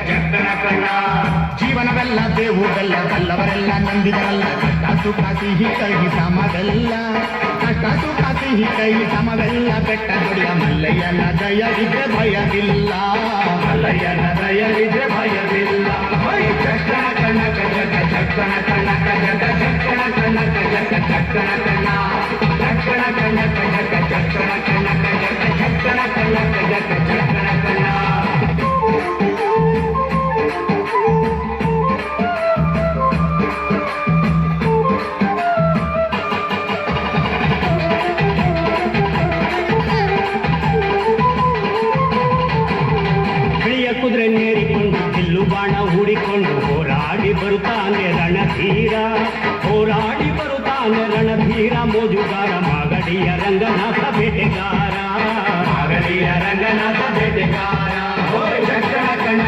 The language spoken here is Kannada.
ಚಕ್ಕನ ಕಣ್ಣ. ಜೀವನವೆಲ್ಲ ಬೇವು ಬೆಲ್ಲ ಬಲ್ಲವರೆಲ್ಲ ನಂಬಿದರಲ್ಲ. ಕಷ್ಟ ಸುಖ ಸಿಹಿ ಕಹಿ ಸಮವೆಲ್ಲ, ಕಷ್ಟ ಸುಖ ಸಿಹಿ ಕಹಿ ಸಮವೆಲ್ಲ. ಬೆಟ್ಟ ದುಡಿಯ ಮಲ್ಲಯ್ಯನ ದಯವಿದ್ರೆ ಭಯವಿಲ್ಲ, ಮಲ್ಲಯ್ಯನ ದಯವಿದ್ರೆ ಭಯವಿಲ್ಲ. ಚಕ್ಕನ ಕಣ್ಣ ಕಜಕ ಚಕ್ಕನ ಕಣ್ಣ ಕಜಕ ಚಕ್ಕನ ಕಣ್ಣ ಕಜಕ ಚಕ್ಕನ ಕಣ್ಣ. ಚಕ್ಕನ ಕಣ್ಣ ಕಜಕ ಚಕ್ಕನ ಕಣ್ಣ ಕಜಕ ಚಕ್ಕನ ಕಣ್ಣ ಕಜಕ ಚಕ್ಕನ ಕಣ್ಣ. ಕುದುರೆ ನೇರಿಕೊಂಡು ಬಿಲ್ಲು ಬಾಣ ಹೂಡಿಕೊಂಡು ಹೋರಾಡಿ ಬರುತ್ತಾನೆ ರಣಧೀರ, ಹೋರಾಡಿ ಬರುತ್ತಾನೆ ರಣಧೀರ. ಮೋಜುಗಾರ ಮಾಗಡಿಯ ರಂಗನಾಥ ಬೇಟೆಗಾರ, ಮಾಗಡಿಯ ರಂಗನಾಥ ಬೇಟೆಗಾರ. ಚಕ್ಕನ ಕಣ್ಣ